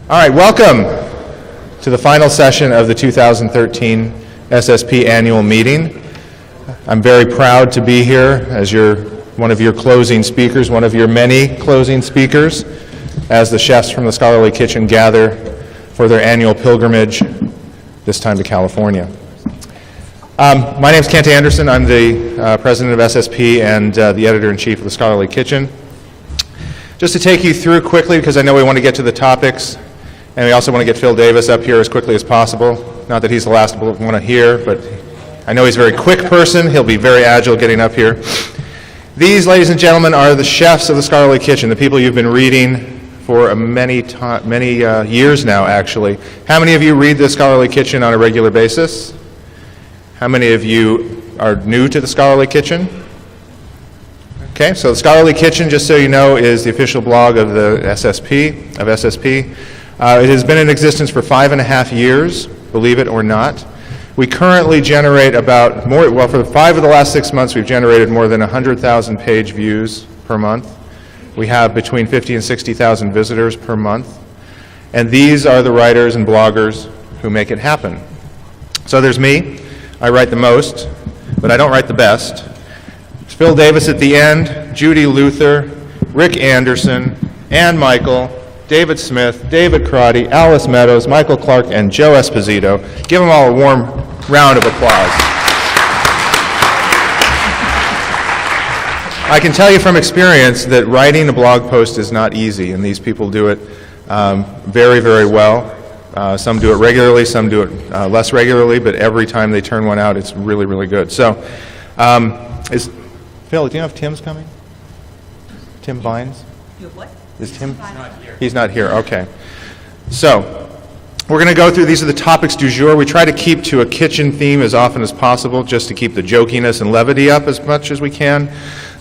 All right, welcome to the final session of the 2013 SSP annual meeting. I'm very proud to be here as one of your closing speakers, one of your many closing speakers, as the chefs from the Scholarly Kitchen gather for their annual pilgrimage, this time to California. My name is Kent Anderson. I'm the president of SSP and the editor-in-chief of the Scholarly Kitchen. Just to take you through quickly, because I know we want to get to the topics, and we also want to get Phil Davis up here as quickly as possible. Not that he's the last one here, but I know he's a very quick person. He'll be very agile getting up here. These, ladies and gentlemen, are the chefs of the Scholarly Kitchen, the people you've been reading for many years now, actually. How many of you read the Scholarly Kitchen on a regular basis? How many of you are new to the Scholarly Kitchen? Okay, so the Scholarly Kitchen, just so you know, is the official blog of the SSP. It has been in existence for 5.5 years, believe it or not. We currently generate for the 5 of the last 6 months, we've generated more than 100,000 page views per month. We have between 50 and 60,000 visitors per month. And these are the writers and bloggers who make it happen. So there's me. I write the most, but I don't write the best. There's Phil Davis at the end, Judy Luther, Rick Anderson, Ann Michael, David Smith, David Crotty, Alice Meadows, Michael Clark, and Joe Esposito. Give them all a warm round of applause. I can tell you from experience that writing a blog post is not easy, and these people do it very, very well. Some do it regularly, some do it less regularly, but every time they turn one out, it's really, really good. So, Phil, do you know if Tim's coming? Tim Vines? You have what? Is Tim? He's not here. He's not here, okay. So, we're going to go through, these are the topics du jour. We try to keep to a kitchen theme as often as possible, just to keep the jokiness and levity up as much as we can.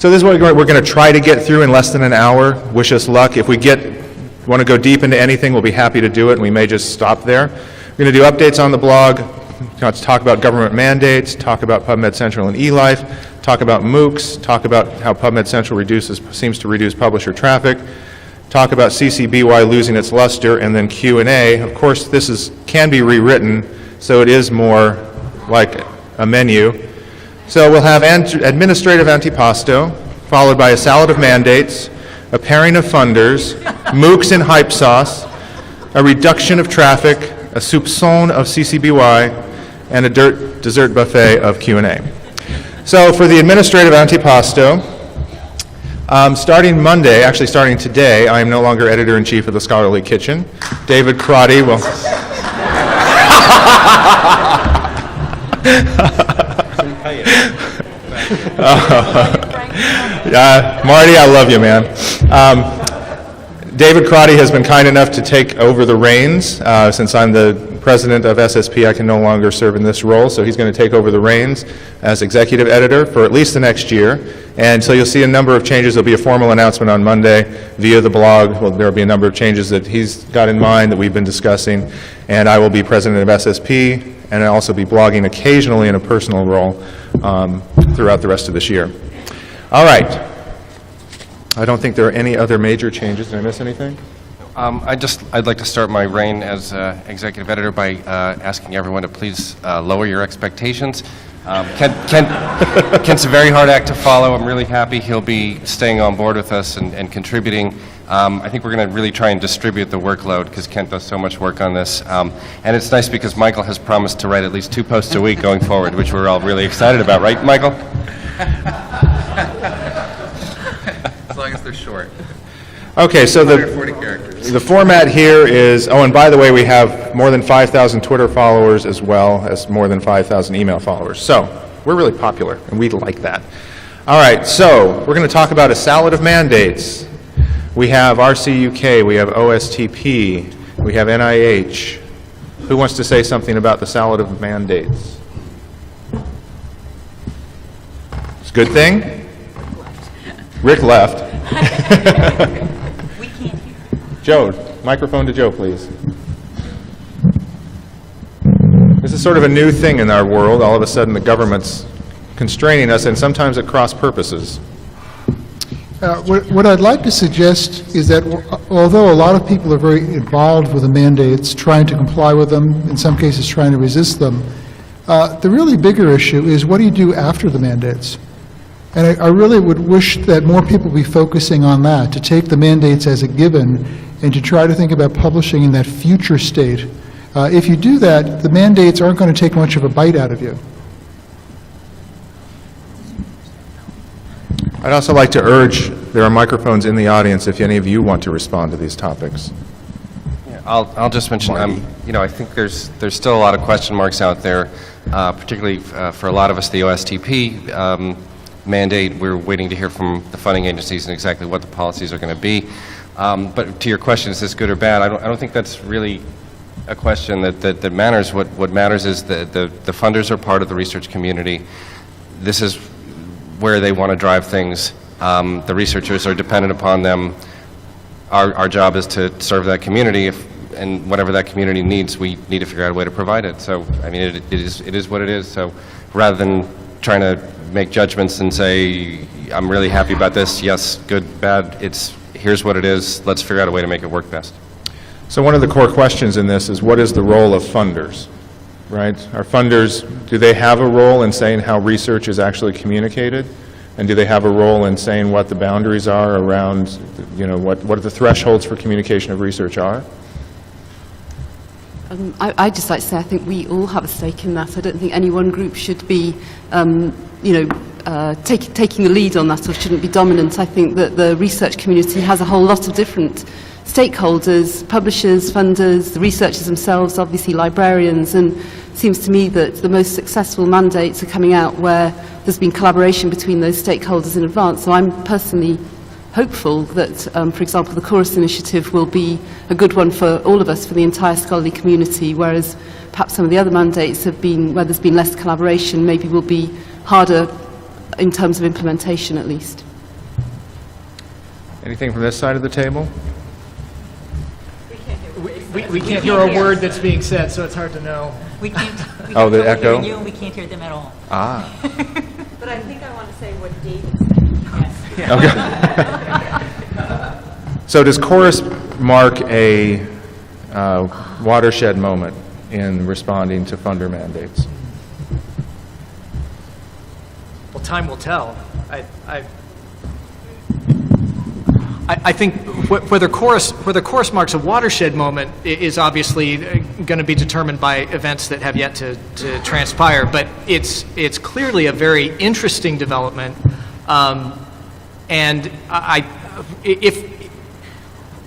So this is what we're going to try to get through in less than an hour. Wish us luck. If we want to go deep into anything, we'll be happy to do it, and we may just stop there. We're going to do updates on the blog, talk about government mandates, talk about PubMed Central and eLife, talk about MOOCs, talk about how PubMed Central seems to reduce publisher traffic, talk about CCBY losing its luster, and then Q&A. Of course, this can be rewritten, so it is more like a menu. So we'll have administrative antipasto, followed by a salad of mandates, a pairing of funders, MOOCs and hype sauce, a reduction of traffic, a soupçon of CCBY, and a dessert buffet of Q&A. So for the administrative antipasto, starting Monday, actually starting today, I am no longer editor-in-chief of the Scholarly Kitchen. David Crotty will... Marty, I love you, man. David Crotty has been kind enough to take over the reins. Since I'm the president of SSP, I can no longer serve in this role, so he's going to take over the reins as executive editor for at least the next year. And so you'll see a number of changes. There'll be a formal announcement on Monday via the blog. Well, there'll be a number of changes that he's got in mind that we've been discussing. And I will be president of SSP, and I'll also be blogging occasionally in a personal role throughout the rest of this year. All right. I don't think there are any other major changes. Did I miss anything? I'd like to start my reign as executive editor by asking everyone to please lower your expectations. Kent's a very hard act to follow. I'm really happy he'll be staying on board with us and contributing. I think we're going to really try and distribute the workload because Kent does so much work on this. And it's nice because Michael has promised to write at least 2 posts a week going forward, which we're all really excited about, right, Michael? As long as they're short. Okay, so 140 characters. The format here is, and by the way, we have more than 5,000 Twitter followers as well as more than 5,000 email followers. So we're really popular, and we like that. All right, so we're going to talk about a salad of mandates. We have RCUK, we have OSTP, we have NIH. Who wants to say something about the salad of mandates? It's a good thing? Rick left. We can't hear. Joe, microphone to Joe, please. This is sort of a new thing in our world. All of a sudden the government's constraining us, and sometimes at cross purposes. What I'd like to suggest is that although a lot of people are very involved with the mandates, trying to comply with them, in some cases trying to resist them, the really bigger issue is what do you do after the mandates? And I really would wish that more people be focusing on that, to take the mandates as a given and to try to think about publishing in that future state. If you do that, the mandates aren't going to take much of a bite out of you. I'd also like to urge, there are microphones in the audience if any of you want to respond to these topics. I'll just mention, I think there's still a lot of question marks out there, particularly for a lot of us, the OSTP mandate. We're waiting to hear from the funding agencies and exactly what the policies are going to be. But to your question, is this good or bad? I don't think that's really a question that matters. What matters is the funders are part of the research community. This is where they want to drive things. The researchers are dependent upon them. Our job is to serve that community, and whatever that community needs, we need to figure out a way to provide it. So, I mean, it is what it is. So, rather than trying to make judgments and say, I'm really happy about this, yes, good, bad, here's what it is, let's figure out a way to make it work best. So one of the core questions in this is, what is the role of funders, right? Are funders, do they have a role in saying how research is actually communicated? And do they have a role in saying what the boundaries are around, what the thresholds for communication of research are? I'd just like to say I think we all have a stake in that. I don't think any one group should be, taking the lead on that or shouldn't be dominant. I think that the research community has a whole lot of different stakeholders, publishers, funders, the researchers themselves, obviously librarians, and it seems to me that the most successful mandates are coming out where there's been collaboration between those stakeholders in advance. So I'm personally hopeful that, for example, the Chorus initiative will be a good one for all of us, for the entire scholarly community, whereas perhaps some of the other mandates have been, where there's been less collaboration, maybe will be harder in terms of implementation at least. Anything from this side of the table? We can't hear a word that's being said, so it's hard to know. We can't. Oh, the echo? You and we can't hear them at all. Ah. But I think I want to say what David said. Okay. So does Chorus mark a watershed moment in responding to funder mandates? Well, time will tell. I think whether Chorus marks a watershed moment is obviously going to be determined by events that have yet to transpire. But it's clearly a very interesting development, and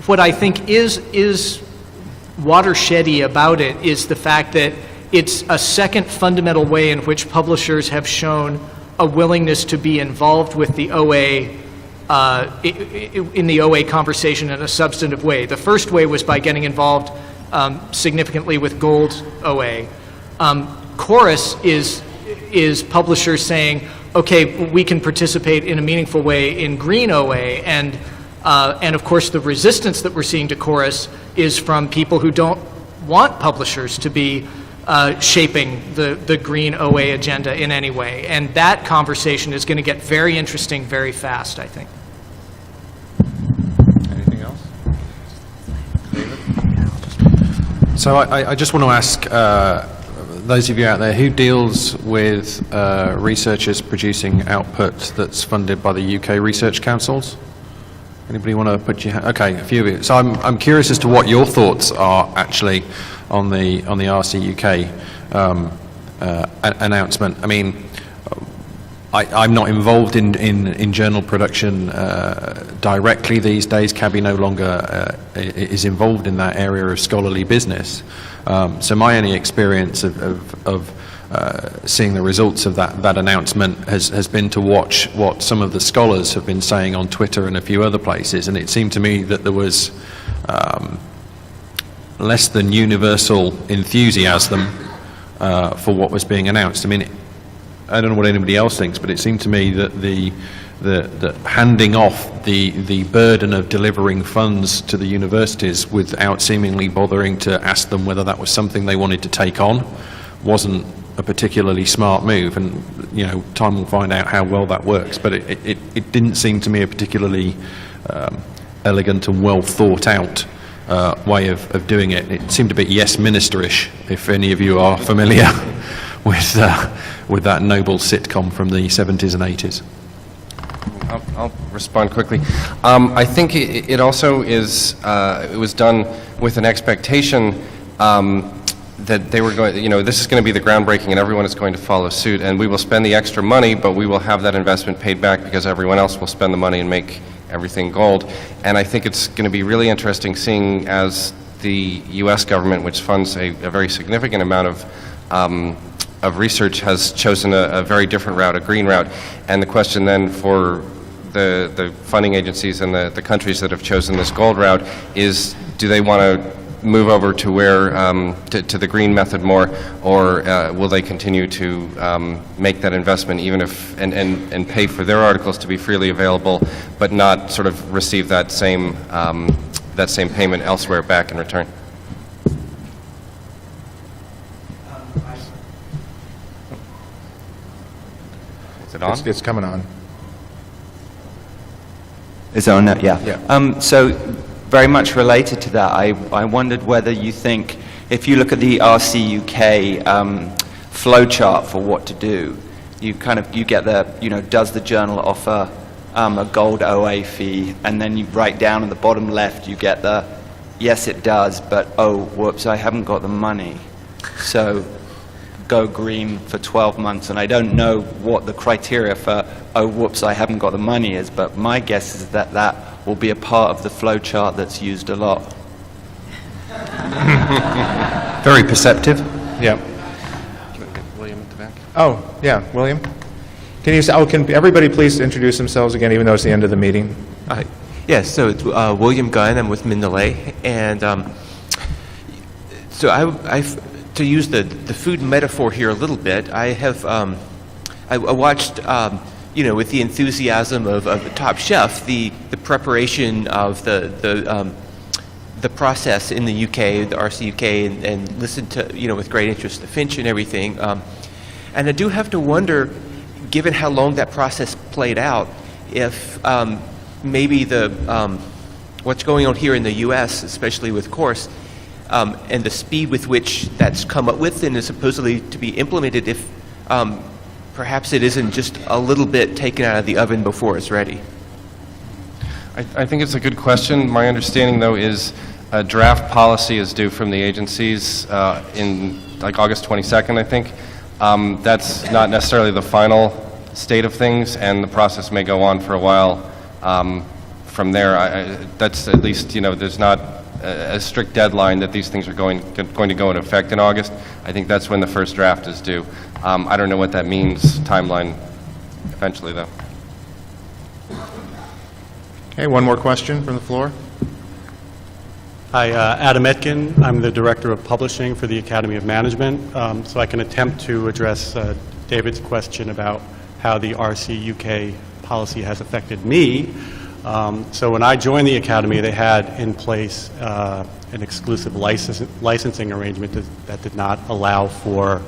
what I think is watershedy about it is the fact that it's a second fundamental way in which publishers have shown a willingness to be involved with the OA. In the OA conversation in a substantive way. The first way was by getting involved significantly with Gold OA. Chorus is publishers saying, okay, we can participate in a meaningful way in Green OA, and of course the resistance that we're seeing to Chorus is from people who don't want publishers to be shaping the Green OA agenda in any way. And that conversation is going to get very interesting very fast, I think. Anything else? David? So I just want to ask those of you out there, who deals with researchers producing output that's funded by the UK research councils? Anybody want to put your hand? Okay, a few of you. So I'm curious as to what your thoughts are actually on the RC UK announcement. I mean, I'm not involved in journal production directly these days. CABI no longer is involved in that area of scholarly business. So my only experience of seeing the results of that announcement has been to watch what some of the scholars have been saying on Twitter and a few other places, and it seemed to me that there was less than universal enthusiasm for what was being announced. I mean, I don't know what anybody else thinks, but it seemed to me that the handing off the burden of delivering funds to the universities without seemingly bothering to ask them whether that was something they wanted to take on wasn't a particularly smart move, and time will find out how well that works. But it didn't seem to me a particularly elegant and well thought out way of doing it. It seemed a bit yes ministerish, if any of you are familiar with that noble sitcom from the 70s and 80s. I'll respond quickly. I think it also is, it was done with an expectation that they were going, this is going to be the groundbreaking and everyone is going to follow suit, and we will spend the extra money, but we will have that investment paid back because everyone else will spend the money and make everything gold. And I think it's going to be really interesting seeing as the U.S. government, which funds a very significant amount of research, has chosen a very different route, a green route. And the question then for the funding agencies and the countries that have chosen this gold route is, do they want to move over to where to the green method more, or will they continue to make that investment even if and pay for their articles to be freely available, but not sort of receive that same payment elsewhere back in return? Is it on? It's coming on. Is it on now? Yeah. Yeah. So very much related to that, I wondered whether you think, if you look at the RCUK flowchart for what to do, you get the, does the journal offer a gold OA fee, and then you write down in the bottom left, you get the, yes it does, but oh, whoops, I haven't got the money. So go green for 12 months, and I don't know what the criteria for, oh, whoops, I haven't got the money is, but my guess is that that will be a part of the flow chart that's used a lot. Very perceptive. Yeah. Can I get William at the back? Oh, yeah, William? Can everybody please introduce themselves again, even though it's the end of the meeting? Yes, so it's William Gunn. I'm with Mendeley, and so I've to use the food metaphor here a little bit. I have I watched with the enthusiasm of the Top Chef the preparation of the process in the UK, the RCUK, and listened to with great interest the Finch and everything. And I do have to wonder, given how long that process played out, if maybe what's going on here in the U.S., especially with course, and the speed with which that's come up with and is supposedly to be implemented, if perhaps it isn't just a little bit taken out of the oven before it's ready. I think it's a good question. My understanding, though, is a draft policy is due from the agencies in like August 22nd, I think. That's not necessarily the final state of things, and the process may go on for a while from there. That's at least, there's not a strict deadline that these things are going to go into effect in August. I think that's when the first draft is due. I don't know what that means timeline eventually, though. Okay, one more question from the floor. Hi, Adam Etkin. I'm the Director of Publishing for the Academy of Management. So I can attempt to address David's question about how the RCUK policy has affected me. So when I joined the Academy, they had in place an exclusive licensing arrangement that did not allow for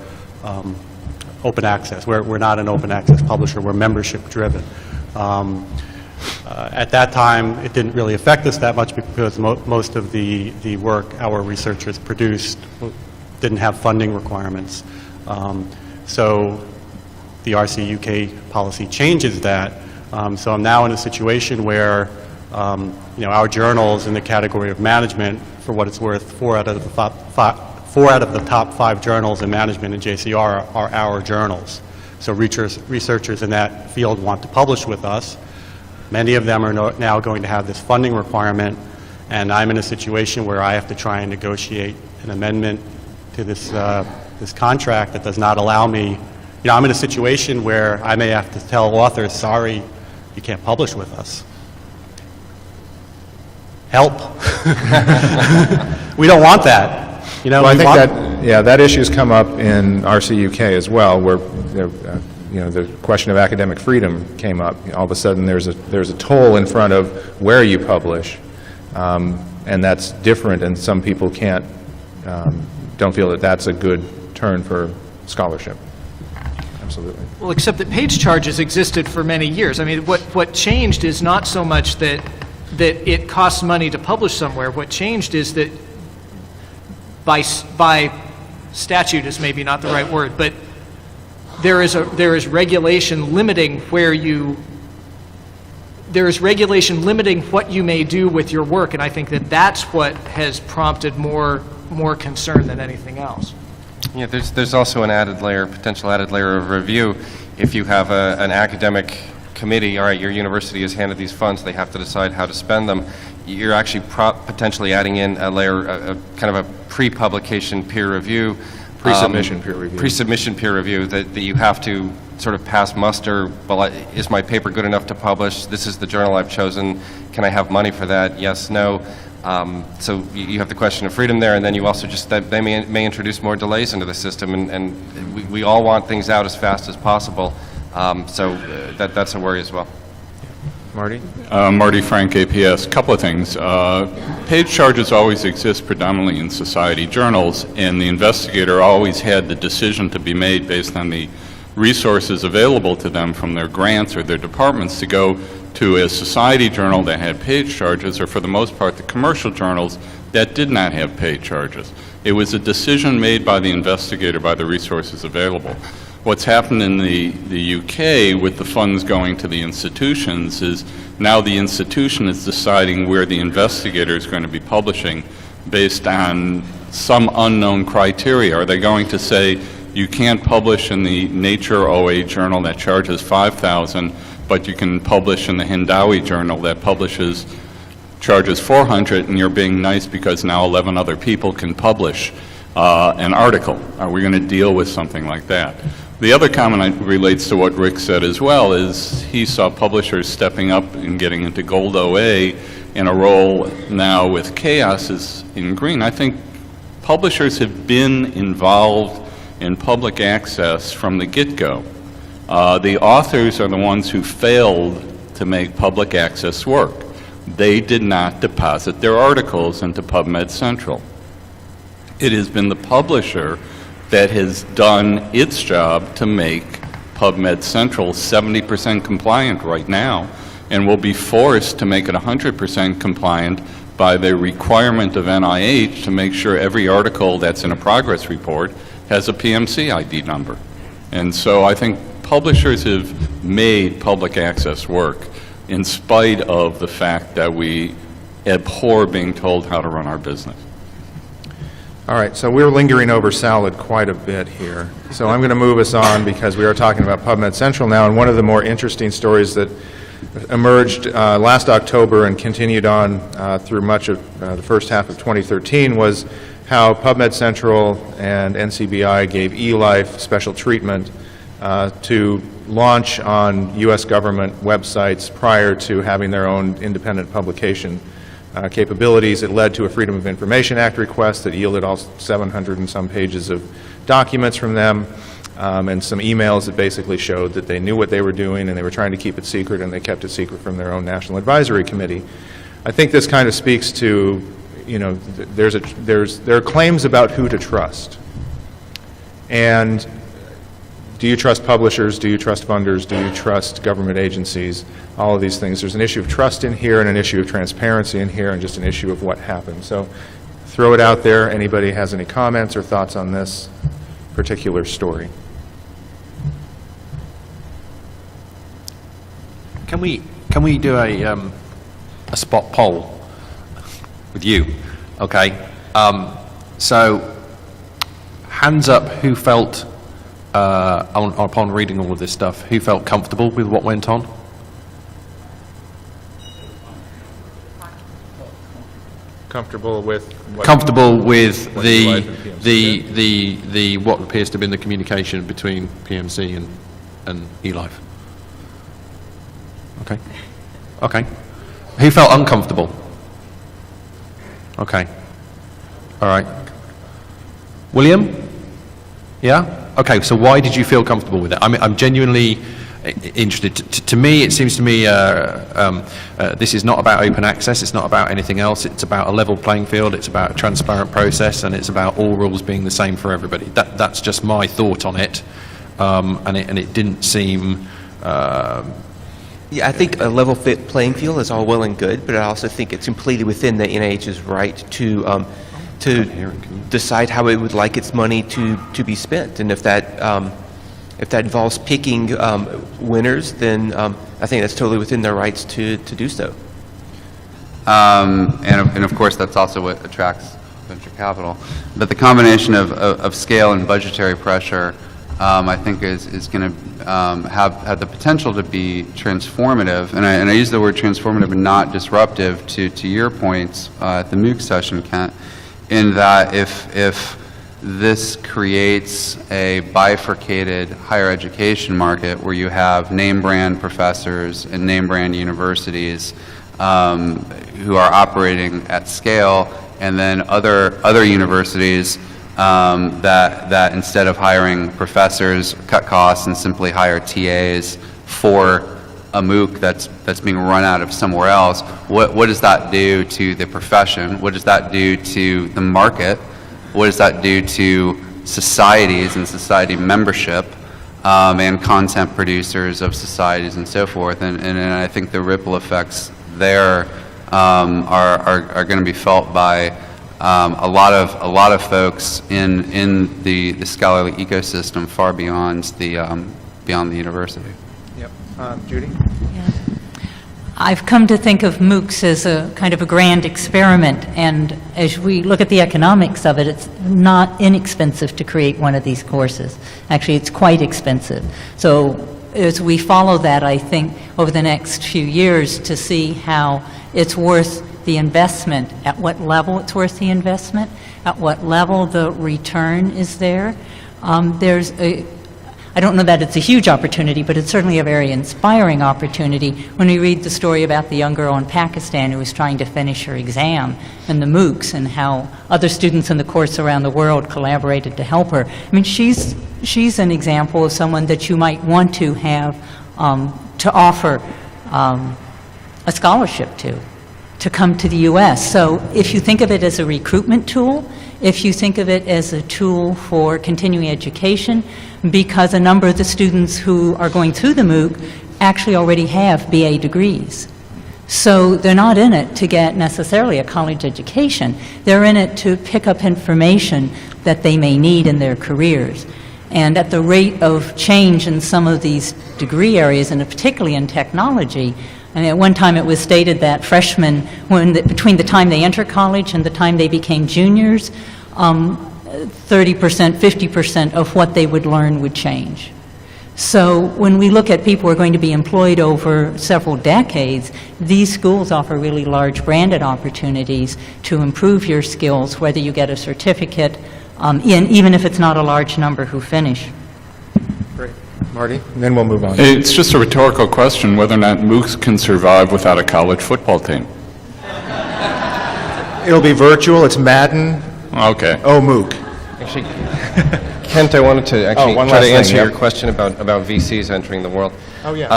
open access. We're not an open access publisher. We're membership driven. At that time, it didn't really affect us that much because most of the work our researchers produced didn't have funding requirements. So the RCUK policy changes that. So I'm now in a situation where our journals in the category of management, for what it's worth, four out of the top 5 journals in management in JCR are our journals. So researchers in that field want to publish with us. Many of them are now going to have this funding requirement, and I'm in a situation where I have to try and negotiate an amendment to this contract that does not allow me. I'm in a situation where I may have to tell authors, sorry, you can't publish with us. Help. We don't want that. Well, I think that issue's come up in RCUK as well, where the question of academic freedom came up. All of a sudden, there's a toll in front of where you publish, and that's different. And some people don't feel that that's a good turn for scholarship. Absolutely. Well, except that page charges existed for many years. I mean, what changed is not so much that it costs money to publish somewhere. What changed is that by statute is maybe not the right word, but there is regulation limiting what you may do with your work, and I think that that's what has prompted more concern than anything else. Yeah, there's also an added layer, potential added layer of review. If you have an academic committee, all right, your university has handed these funds, they have to decide how to spend them. You're actually potentially adding in a layer, kind of a pre-publication peer review. Pre-submission peer review. Pre-submission peer review that you have to sort of pass muster. Well, is my paper good enough to publish? This is the journal I've chosen. Can I have money for that? Yes, no. So you have the question of freedom there, and then you also just, that they may introduce more delays into the system, and we all want things out as fast as possible. So that's a worry as well. Marty? Marty Frank, APS. Couple of things. Page charges always exist predominantly in society journals, and the investigator always had the decision to be made based on the resources available to them from their grants or their departments to go to a society journal that had page charges, or for the most part the commercial journals that did not have page charges. It was a decision made by the investigator by the resources available. What's happened in the UK with the funds going to the institutions is now the institution is deciding where the investigator is going to be publishing based on some unknown criteria. Are they going to say you can't publish in the Nature OA journal that charges $5,000, but you can publish in the Hindawi journal that charges $400, and you're being nice because now 11 other people can publish an article? Are we going to deal with something like that? The other comment relates to what Rick said as well, is he saw publishers stepping up and getting into gold OA in a role now with chaos is in green. I think publishers have been involved in public access from the get-go. The authors are the ones who failed to make public access work. They did not deposit their articles into PubMed Central. It has been the publisher that has done its job to make PubMed Central 70% compliant right now, and will be forced to make it 100% compliant by the requirement of NIH to make sure every article that's in a progress report has a PMC ID number. And so I think publishers have made public access work in spite of the fact that we abhor being told how to run our business. All right, so we're lingering over salad quite a bit here. So I'm going to move us on because we are talking about PubMed Central now, and one of the more interesting stories that emerged last October and continued on through much of the first half of 2013 was how PubMed Central and NCBI gave eLife special treatment to launch on U.S. government websites prior to having their own independent publication capabilities. It led to a Freedom of Information Act request that yielded all 700 and some pages of documents from them, and some emails that basically showed that they knew what they were doing and they were trying to keep it secret, and they kept it secret from their own National Advisory Committee. I think this kind of speaks to, you know, there are claims about who to trust. And do you trust publishers? Do you trust funders? Do you trust government agencies? All of these things. There's an issue of trust in here and an issue of transparency in here and just an issue of what happened. So throw it out there. Anybody has any comments or thoughts on this particular story? Can we do a spot poll with you? Okay. So hands up who felt upon reading all of this stuff, who felt comfortable with what went on? Comfortable with what? Comfortable with what the eLife and PMC did? what appears to have been the communication between PMC and eLife. Okay. Okay. Who felt uncomfortable? Okay. All right. William? Yeah? Okay, so why did you feel comfortable with it? I'm genuinely interested. To me, it seems to me this is not about open access, it's not about anything else, it's about a level playing field, it's about a transparent process, and it's about all rules being the same for everybody. That's just my thought on it, and it didn't seem... Yeah, I think a level fit playing field is all well and good, but I also think it's completely within the NIH's right to decide how it would like its money to be spent. And if that involves picking winners, then I think that's totally within their rights to do so. And of course, that's also what attracts venture capital. But the combination of scale and budgetary pressure, I think, is going to have the potential to be transformative. And I use the word transformative and not disruptive to your points at the MOOC session, Kent, in that if this creates a bifurcated higher education market where you have name brand professors and name brand universities who are operating at scale, and then other universities that instead of hiring professors, cut costs and simply hire TAs for a MOOC that's being run out of somewhere else, what does that do to the profession? What does that do to the market? What does that do to societies and society membership and content producers of societies and so forth? And I think the ripple effects there are going to be felt by a lot of folks in the scholarly ecosystem far beyond the university. Yep. Judy? I've come to think of MOOCs as a kind of a grand experiment, and as we look at the economics of it, it's not inexpensive to create one of these courses. Actually, it's quite expensive. So as we follow that, I think, over the next few years to see how it's worth the investment, at what level it's worth the investment, at what level the return is there. I don't know that it's a huge opportunity, but it's certainly a very inspiring opportunity when we read the story about the young girl in Pakistan who was trying to finish her exam and the MOOCs and how other students in the course around the world collaborated to help her. I mean, she's an example of someone that you might want to have to offer a scholarship to come to the U.S. So if you think of it as a recruitment tool, if you think of it as a tool for continuing education, because a number of the students who are going through the MOOC actually already have BA degrees. So they're not in it to get necessarily a college education. They're in it to pick up information that they may need in their careers. And at the rate of change in some of these degree areas, and particularly in technology, and at one time it was stated that freshmen, between the time they enter college and the time they became juniors, 30%, 50% of what they would learn would change. So when we look at people who are going to be employed over several decades, these schools offer really large branded opportunities to improve your skills, whether you get a certificate, even if it's not a large number who finish. Great. Marty? And then we'll move on. It's just a rhetorical question whether or not MOOCs can survive without a college football team. It'll be virtual. It's Madden. Okay. Oh, MOOC. Actually, Kent, I wanted to one try last to answer thing, your question about VCs entering the world. Oh, yeah.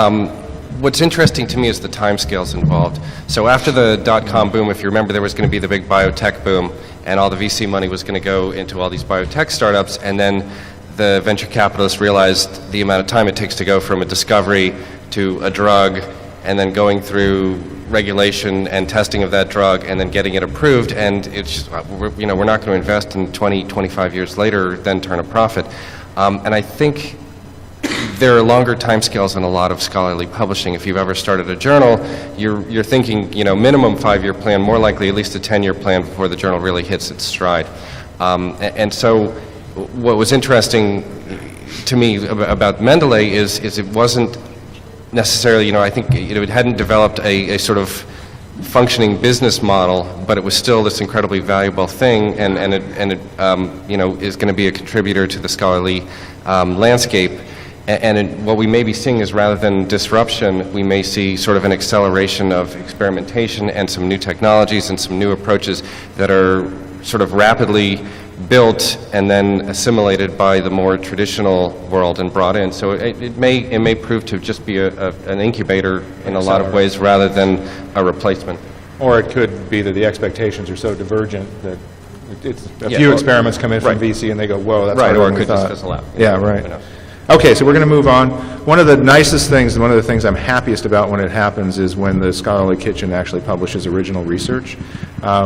What's interesting to me is the timescales involved. So after the dot-com boom, if you remember, there was going to be the big biotech boom, and all the VC money was going to go into all these biotech startups, and then the venture capitalists realized the amount of time it takes to go from a discovery to a drug, and then going through regulation and testing of that drug, and then getting it approved, and it's just, we're not going to invest in 20, 25 years later, then turn a profit. And I think there are longer timescales in a lot of scholarly publishing. If you've ever started a journal, you're thinking, minimum 5-year plan, more likely at least a 10-year plan before the journal really hits its stride. And so what was interesting to me about Mendeley is it wasn't necessarily, I think it hadn't developed a sort of functioning business model, but it was still this incredibly valuable thing, and it is going to be a contributor to the scholarly landscape. And what we may be seeing is, rather than disruption, we may see sort of an acceleration of experimentation and some new technologies and some new approaches that are sort of rapidly built and then assimilated by the more traditional world and brought in. So it may prove to just be an incubator in a lot of ways rather than a replacement. Or it could be that the expectations are so divergent that it's, a Yeah, few or- experiments come in from right. VC and they go, whoa, that's Right, harder or than it we could just thought. fizzle out. Yeah, Who right. knows? Okay, so we're going to move on. One of the nicest things, one of the things I'm happiest about when it happens is when the Scholarly Kitchen actually publishes original research.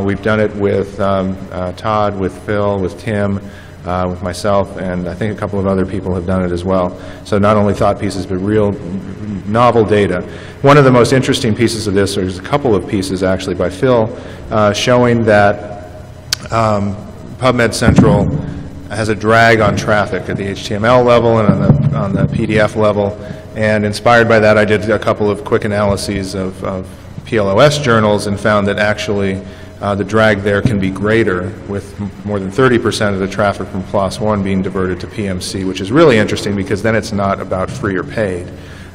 We've done it with Todd, with Phil, with Tim, with myself, and I think a couple of other people have done it as well. So not only thought pieces, but real novel data. One of the most interesting pieces of this, there's a couple of pieces actually by Phil, showing that PubMed Central has a drag on traffic at the HTML level and on the PDF level, and inspired by that I did a couple of quick analyses of PLOS journals and found that actually the drag there can be greater, with more than 30% of the traffic from PLOS 1 being diverted to PMC, which is really interesting because then it's not about free or paid.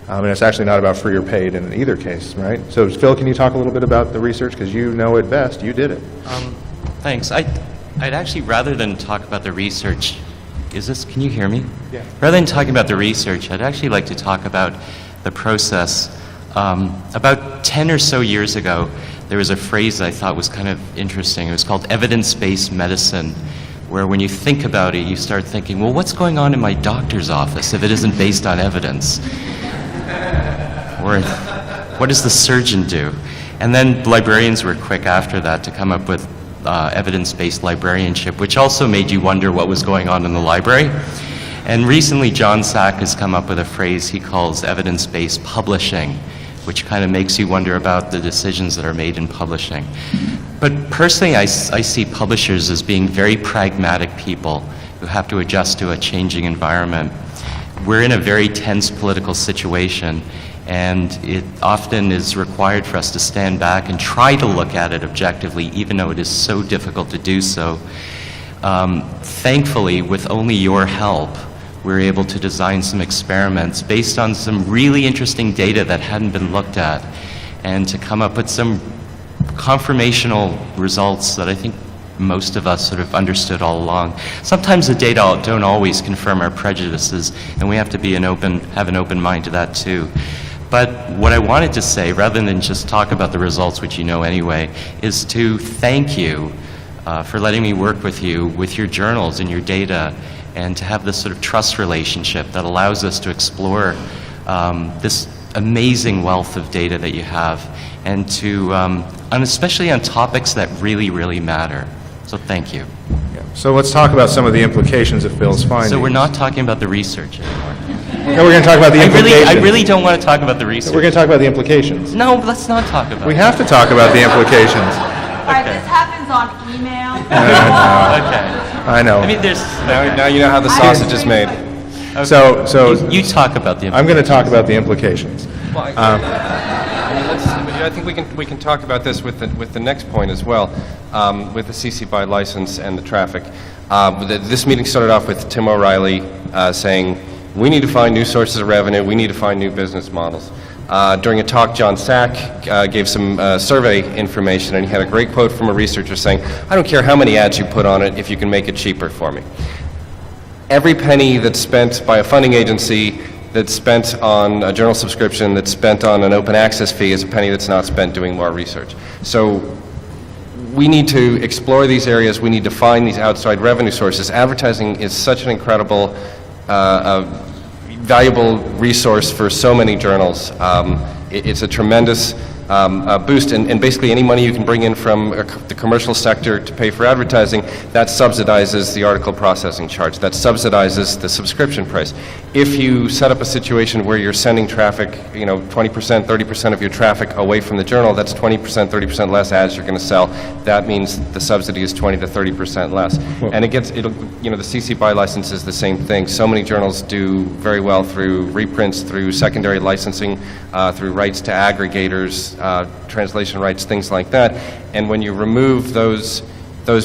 And it's actually not about free or paid in either case, right? So Phil, can you talk a little bit about the research, because you know it best, you did it. Thanks. I'd actually, rather than talk about the research, can you hear me? Yeah. Rather than talking about the research, I'd actually like to talk about the process. About 10 or so years ago, there was a phrase that I thought was kind of interesting. It was called evidence-based medicine, where when you think about it, you start thinking, well, what's going on in my doctor's office if it isn't based on evidence? Or what does the surgeon do? And then librarians were quick after that to come up with evidence-based librarianship, which also made you wonder what was going on in the library. And recently, John Sack has come up with a phrase he calls evidence-based publishing, which kind of makes you wonder about the decisions that are made in publishing. But personally, I see publishers as being very pragmatic people who have to adjust to a changing environment. We're in a very tense political situation, and it often is required for us to stand back and try to look at it objectively, even though it is so difficult to do so. Thankfully, with only your help, we're able to design some experiments based on some really interesting data that hadn't been looked at, and to come up with some confirmational results that I think most of us sort of understood all along. Sometimes the data don't always confirm our prejudices, and we have to be have an open mind to that too. But what I wanted to say, rather than just talk about the results, which you know anyway, is to thank you for letting me work with you, with your journals and your data, and to have this sort of trust relationship that allows us to explore this amazing wealth of data that you have, and to, and especially on topics that really, really matter. So thank you. So let's talk about some of the implications of Phil's findings. So we're not talking about the research anymore. No, we're going to talk about the implications. I really don't want to talk about the research. We're going to talk about the implications. No, let's not talk about We it. have to talk about the implications. All right, this happens on email. Okay. I know. I mean, there's... Now you know how the sausage is made. Okay. So You talk about the I'm going to talk about the implications. Well, I think we can talk about this with the next point as well, with the CC BY license and the traffic. This meeting started off with Tim O'Reilly saying, we need to find new sources of revenue, we need to find new business models. During a talk, John Sack gave some survey information, and he had a great quote from a researcher saying, I don't care how many ads you put on it if you can make it cheaper for me. Every penny that's spent by a funding agency, that's spent on a journal subscription, that's spent on an open access fee, is a penny that's not spent doing more research. So we need to explore these areas, we need to find these outside revenue sources. Advertising is such an incredible, valuable resource for so many journals. It's a tremendous boost, and basically any money you can bring in from the commercial sector to pay for advertising, that subsidizes the article processing charge, that subsidizes the subscription price. If you set up a situation where you're sending traffic, 20%, 30% of your traffic away from the journal, that's 20%, 30% less ads you're going to sell. That means the subsidy is 20 to 30% less. And the CC BY license is the same thing. So many journals do very well through reprints, through secondary licensing, through rights to aggregators, translation rights, things like that. And when you remove those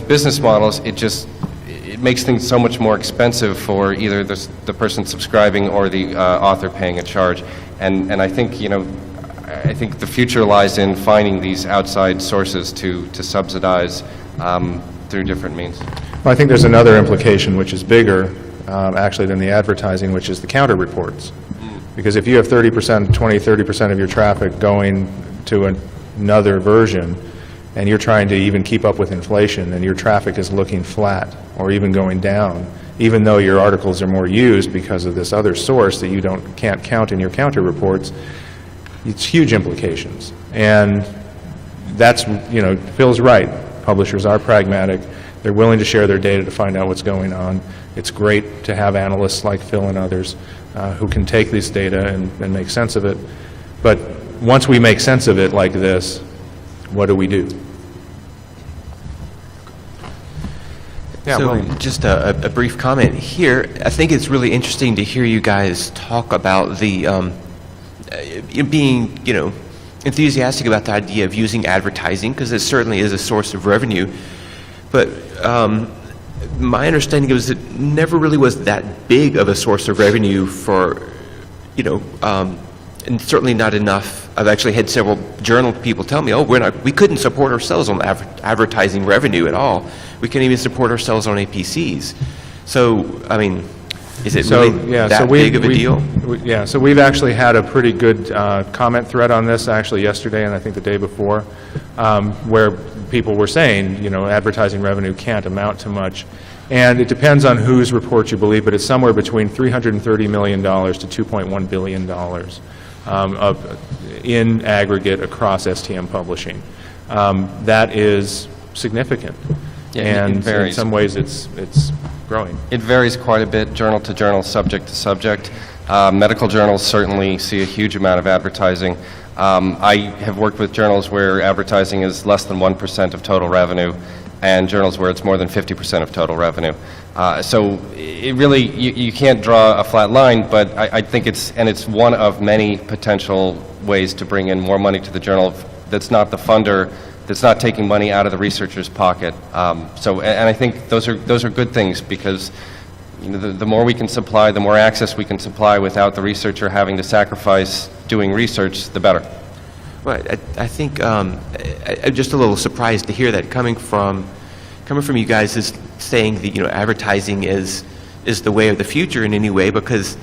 business models, it makes things so much more expensive for either the person subscribing or the author paying a charge. And I think I think the future lies in finding these outside sources to subsidize through different means. Well, I think there's another implication which is bigger, actually, than the advertising, which is the counter reports. Because if you have 30%, 30% of your traffic going to another version, and you're trying to even keep up with inflation, and your traffic is looking flat or even going down, even though your articles are more used because of this other source that you can't count in your counter reports, it's huge implications. And that's, Phil's right. Publishers are pragmatic. They're willing to share their data to find out what's going on. It's great to have analysts like Phil and others who can take this data and make sense of it. But once we make sense of it like this, what do? Yeah, so William. just a brief comment here. I think it's really interesting to hear you guys talk about the being, enthusiastic about the idea of using advertising, because it certainly is a source of revenue. But my understanding was it never really was that big of a source of revenue for, and certainly not enough. I've actually had several journal people tell me, we couldn't support ourselves on advertising revenue at all. We couldn't even support ourselves on APCs. So, I mean, is it really that big of a deal? Yeah, so we've actually had a pretty good comment thread on this actually yesterday and I think the day before, where people were saying, advertising revenue can't amount to much. And it depends on whose report you believe, but it's somewhere between $330 million to $2.1 billion in aggregate across STM publishing. That is significant. Yeah, and it varies. in some ways it's growing. It varies quite a bit, journal to journal, subject to subject. Medical journals certainly see a huge amount of advertising. I have worked with journals where advertising is less than 1% of total revenue, and journals where it's more than 50% of total revenue. So it really, you can't draw a flat line, but I think it's one of many potential ways to bring in more money to the journal that's not the funder, that's not taking money out of the researcher's pocket. And I think those are good things, because the more we can supply, the more access we can supply without the researcher having to sacrifice doing research, the better. Well, I think I'm just a little surprised to hear that coming from you guys, is saying that advertising is the way of the future in any way, because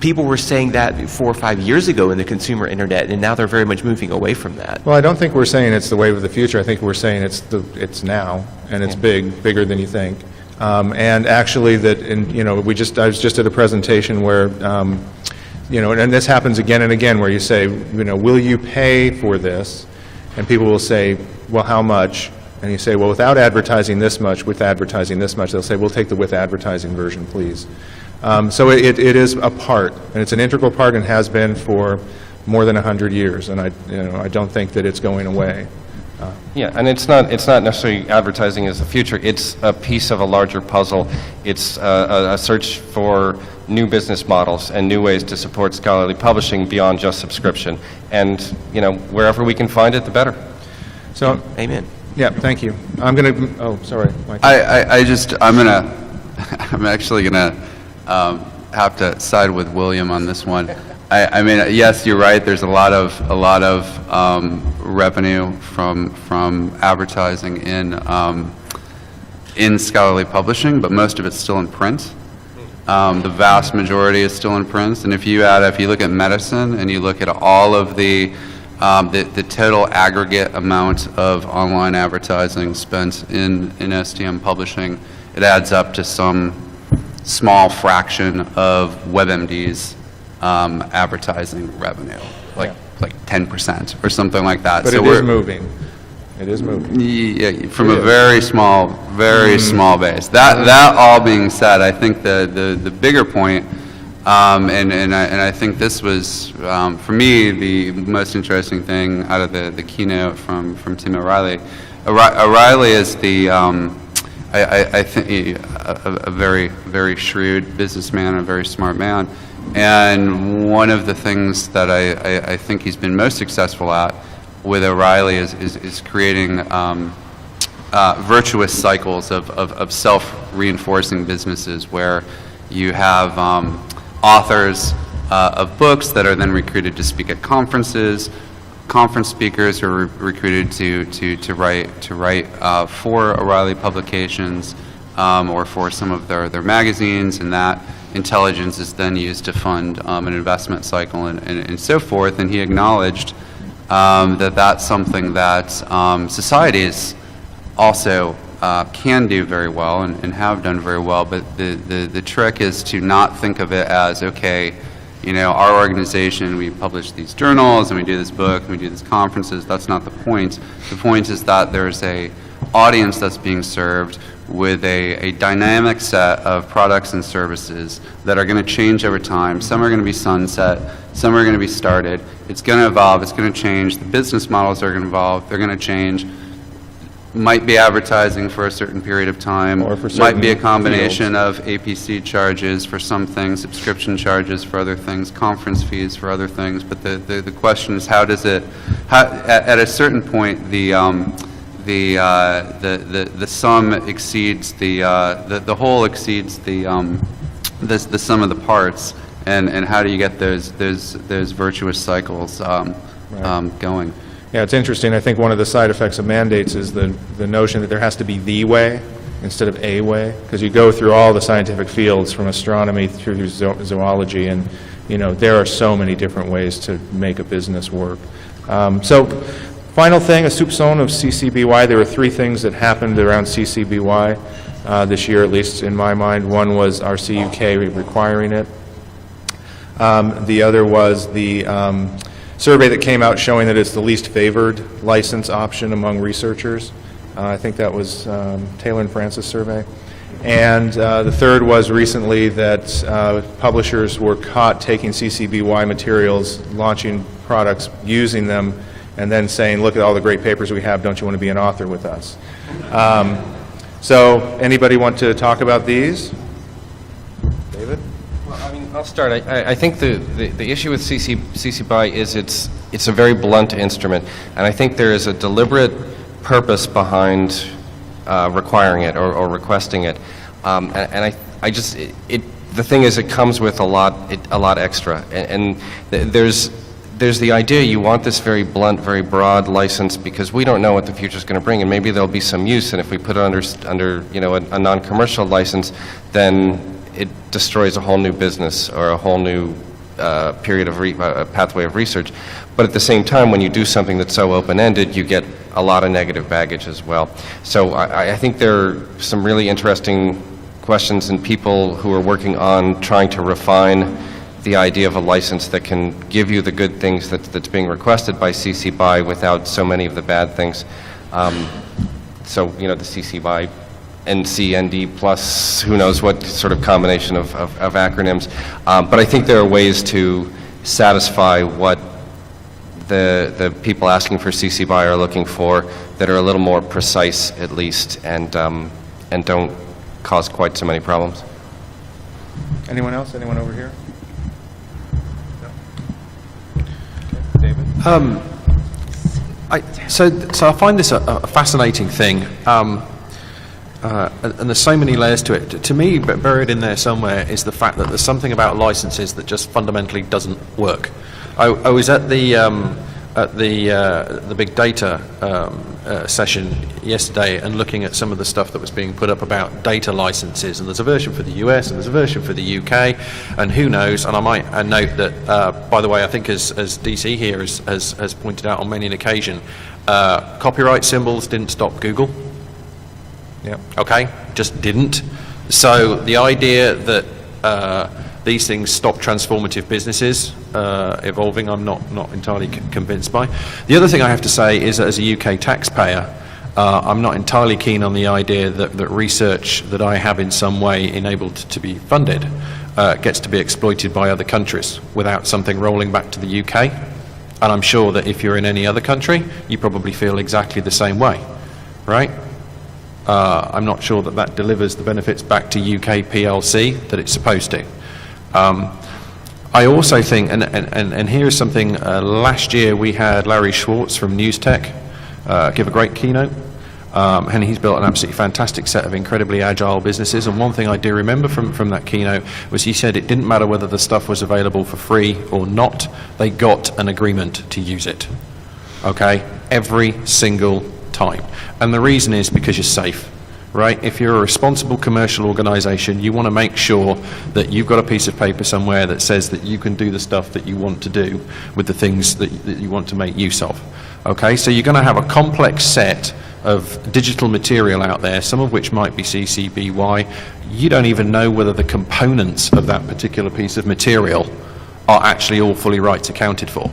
people were saying that 4 or 5 years ago in the consumer internet, and now they're very much moving away from that. Well, I don't think we're saying it's the wave of the future. I think we're saying it's now, and it's bigger than you think. And actually, I was just at a presentation where, and this happens again and again, where you say, will you pay for this? And people will say, well, how much? And you say, well, without advertising this much, with advertising this much, they'll say, we'll take the with advertising version, please. So it is a part, and it's an integral part, and has been for more than 100 years, and I don't think that it's going away. Yeah, and it's not necessarily advertising as the future. It's a piece of a larger puzzle. It's a search for new business models and new ways to support scholarly publishing beyond just subscription. And wherever we can find it, the better. So, amen. Yeah, thank you. I'm going to. Oh, sorry, Mike. I'm actually gonna have to side with William on this one. I mean, yes, you're right. There's a lot of revenue from advertising in scholarly publishing, but most of it's still in print. The vast majority is still in print. And if you look at medicine and you look at all of the total aggregate amount of online advertising spent in STM publishing, it adds up to some small fraction of WebMD's advertising revenue, like 10% or something like that. But so it is moving. It is moving. Yeah, from a very small base. That all being said, I think the bigger point, and I think this was for me the most interesting thing out of the keynote from Tim O'Reilly. O'Reilly is I think a very shrewd businessman, a very smart man, and one of the things that I think he's been most successful at with O'Reilly is creating virtuous cycles of self-reinforcing businesses where you have authors of books that are then recruited to speak at conferences, conference speakers who are recruited to write for O'Reilly publications or for some of their magazines, and that intelligence is then used to fund an investment cycle and so forth. And he acknowledged that that's something that societies also can do very well and have done very well, but the trick is to not think of it as, okay, you know, our organization, we publish these journals and we do this book and we do these conferences. That's not the point. The point is that there's a audience that's being served with a dynamic set of products and services that are going to change over time. Some are going to be sunset, some are going to be started. It's going to evolve, it's going to change. The business models are going to evolve, they're going to change. Might be advertising for a certain period of time, or for might be a certain combination of APC charges for some things, subscription charges for other things, conference fees for other things. But the question is, how does it, at a certain point, the sum exceeds the whole exceeds the sum of the parts, and how do you get those virtuous cycles going? Yeah, it's interesting. I think one of the side effects of mandates is the notion that there has to be the way instead of a way, because you go through all the scientific fields from astronomy through zoology, and you know there are so many different ways to make a business work. So, final thing, a soupçon of CCBY. There were three things that happened around CCBY this year, at least in my mind. One was RCUK requiring it. The other was the survey that came out showing that it's the least favored license option among researchers. I think that was Taylor and Francis' survey. And the third was recently that publishers were caught taking CCBY materials, launching products, using them, and then saying, look at all the great papers we have, don't you want to be an author with us? So anybody want to talk about these? David? Well, I mean, I'll start. I think the issue with CCBY is it's a very blunt instrument, and I think there is a deliberate purpose behind requiring it or requesting it. And I just the thing is, it comes with a lot extra, and there's the idea you want this very blunt, very broad license because we don't know what the future is going to bring, and maybe there'll be some use, and if we put it under you know a non-commercial license, then it destroys a whole new business or a whole new period of pathway of research. But at the same time, when you do something that's so open-ended, you get a lot of negative baggage as well. So I think there are some really interesting questions and people who are working on trying to refine the idea of a license that can give you the good things that's being requested by CC BY without so many of the bad things. So, you know, the CC BY NC, ND plus, who knows what sort of combination of acronyms. But I think there are ways to satisfy what the people asking for CC BY are looking for that are a little more precise, at least, and don't cause quite so many problems. Anyone else? Anyone over here? No? Okay. David? So I find this a fascinating thing. And there's so many layers to it. To me, but buried in there somewhere is the fact that there's something about licenses that just fundamentally doesn't work. I was at the big data session yesterday and looking at some of the stuff that was being put up about data licenses, and there's a version for the US and there's a version for the UK, and who knows. And I might note that, by the way, I think as DC here has pointed out on many an occasion, copyright symbols didn't stop Google. Yeah. Okay, just didn't. So the idea that these things stop transformative businesses evolving, I'm not entirely convinced by. The other thing I have to say is that as a UK taxpayer, I'm not entirely keen on the idea that research that I have in some way enabled to be funded gets to be exploited by other countries without something rolling back to the UK. And I'm sure that if you're in any other country, you probably feel exactly the same way, right? I'm not sure that delivers the benefits back to UK PLC that it's supposed to. I also think, and here is something, last year we had Larry Schwartz from NewsTech give a great keynote, and he's built an absolutely fantastic set of incredibly agile businesses, and one thing I do remember from that keynote was he said it didn't matter whether the stuff was available for free or not, they got an agreement to use it. okay? Every single time. And the reason is because you're safe, right? If you're a responsible commercial organization, you want to make sure that you've got a piece of paper somewhere that says that you can do the stuff that you want to do with the things that you want to make use of, okay? So you're going to have a complex set of digital material out there, some of which might be CC BY. You don't even know whether the components of that particular piece of material are actually all fully rights accounted for,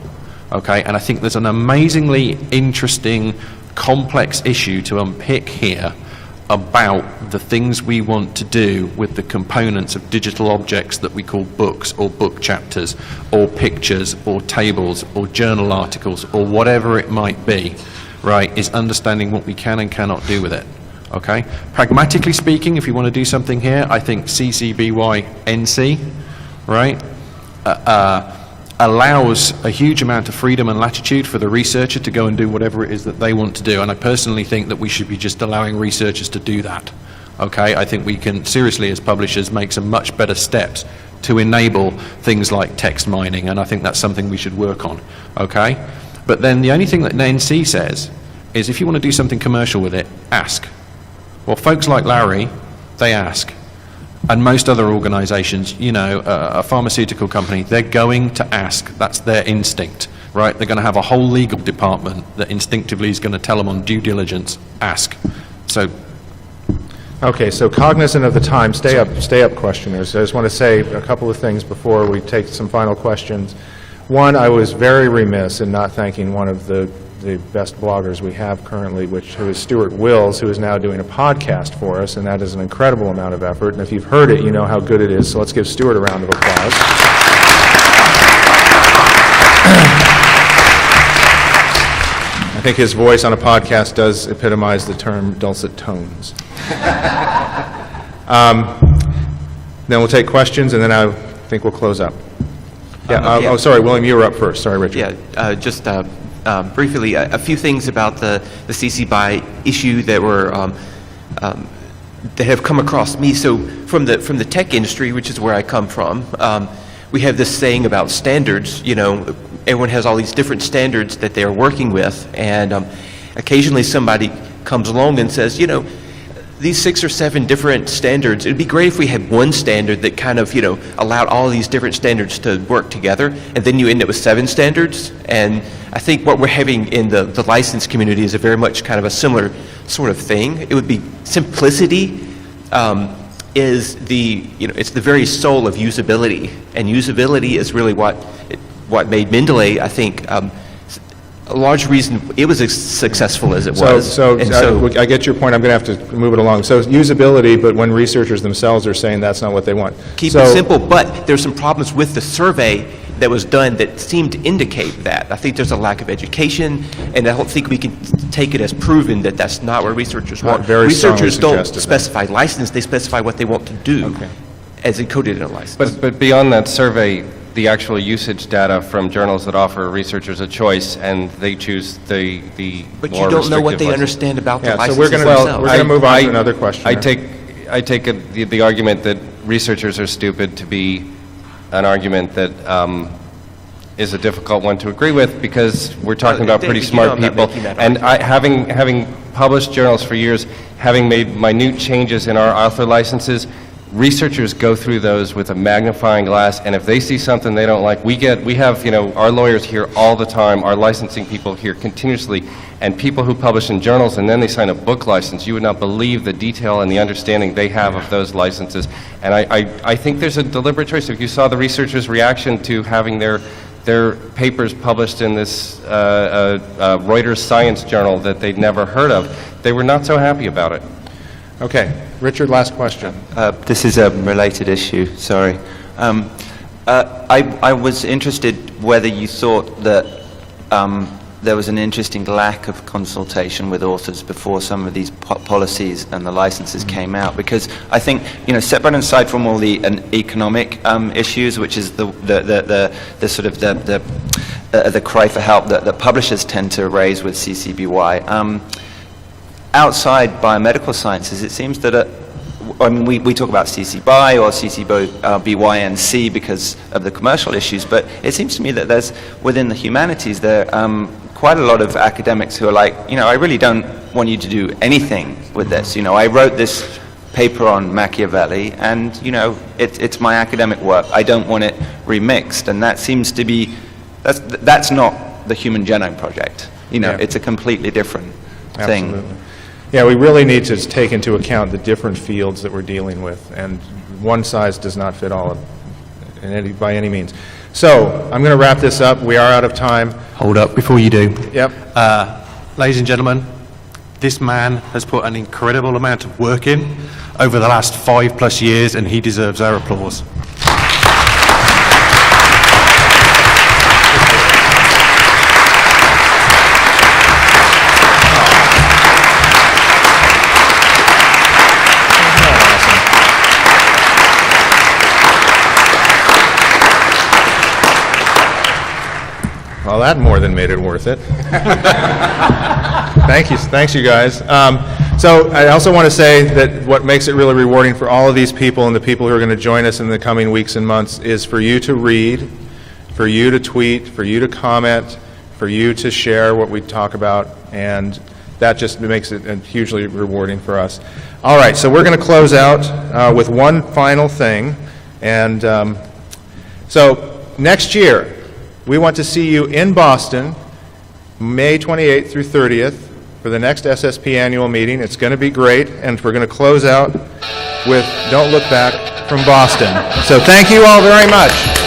okay? And I think there's an amazingly interesting, complex issue to unpick here about the things we want to do with the components of digital objects that we call books or book chapters or pictures or tables or journal articles or whatever it might be, right, is understanding what we can and cannot do with it, okay? Pragmatically speaking, if you want to do something here, I think CC BY NC, right, allows a huge amount of freedom and latitude for the researcher to go and do whatever it is that they want to do. And I personally think that we should be just allowing researchers to do that. Okay, I think we can seriously, as publishers, make some much better steps to enable things like text mining, and I think that's something we should work on. Okay, but then the only thing that NC says is if you want to do something commercial with it, ask. Well, folks like Larry, they ask. And most other organizations, you know, a pharmaceutical company, they're going to ask. That's their instinct, right? They're going to have a whole legal department that instinctively is going to tell them on due diligence, ask. So, okay, so cognizant of the time, stay up questioners. I just want to say a couple of things before we take some final questions. One, I was very remiss in not thanking one of the best bloggers we have currently, who is Stuart Wills, who is now doing a podcast for us, and that is an incredible amount of effort. And if you've heard it, you know how good it is. So let's give Stuart a round of applause. I think his voice on a podcast does epitomize the term dulcet tones. Then we'll take questions, and then I think we'll close up. Yeah. Oh, sorry, William, you were up first. Sorry, Richard. Yeah, just briefly, a few things about the CC BY issue that were that have come across me. So from the tech industry, which is where I come from, we have this saying about standards. You know, everyone has all these different standards that they are working with, and occasionally somebody comes along and says, you know, these 6 or 7 different standards, it'd be great if we had one standard that kind of, you know, allowed all of these different standards to work together, and then you end up with 7 standards. And I think what we're having in the license community is a very much kind of a similar sort of thing. It would be simplicity is the, you know, it's the very soul of usability, and usability is really what made Mendeley, I think, a large reason it was as successful as it was. So I get your point. I'm going to have to move it along. So usability, but when researchers themselves are saying that's not what they want. Keep it simple, but there's some problems with the survey that was done that seemed to indicate that. I think there's a lack of education, and I don't think we can take it as proven that that's not what researchers want. Researchers don't specify license, they specify what they want to do as encoded in a license. But beyond that survey, the actual usage data from journals that offer researchers a choice, and they choose the But more you don't know what restrictive they license. understand about the Yeah, licenses so we're themselves. going to move on to another question. I take the argument that researchers are stupid to be an argument that is a difficult one to agree with, because we're talking about pretty smart people. And having published journals for years, having made minute changes in our author licenses, researchers go through those with a magnifying glass, and if they see something they don't like, we have, you know, our lawyers here all the time, our licensing people here continuously, and people who publish in journals and then they sign a book license, you would not believe the detail and the understanding they have of those licenses. And I think there's a deliberate choice. If you saw the researchers' reaction to having their papers published in this Reuters science journal that they'd never heard of, they were not so happy about it. Okay. Richard, last question. This is a related issue, sorry. I was interested whether you thought that there was an interesting lack of consultation with authors before some of these policies and the licenses came out, because I think, you know, separate aside from all the economic issues, which is the sort of the cry for help that publishers tend to raise with CCBY, outside biomedical sciences, it seems that, I mean, we talk about CC BY or CC BYNC because of the commercial issues, but it seems to me that there's, within the humanities, there quite a lot of academics who are like, I really don't want you to do anything with this. I wrote this paper on Machiavelli, and, it's my academic work. I don't want it remixed. And that seems to be, that's not the Human Genome Project. It's a completely different thing. Absolutely. Yeah, we really need to take into account the different fields that we're dealing with, and one size does not fit all by any means. So, I'm going to wrap this up. We are out of time. Hold up before you do. Yep. Ladies and gentlemen, this man has put an incredible amount of work in over the last 5+ years, and he deserves our applause. Well, that more than made it worth it. Thanks you guys. So I also want to say that what makes it really rewarding for all of these people and the people who are going to join us in the coming weeks and months is for you to read, for you to tweet, for you to comment, for you to share what we talk about, and that just makes it hugely rewarding for us. All right, so we're going to close out with one final thing, and so next year, we want to see you in Boston, May 28th through 30th, for the next SSP annual meeting. It's going to be great, and we're going to close out with Don't Look Back from Boston. So thank you all very much.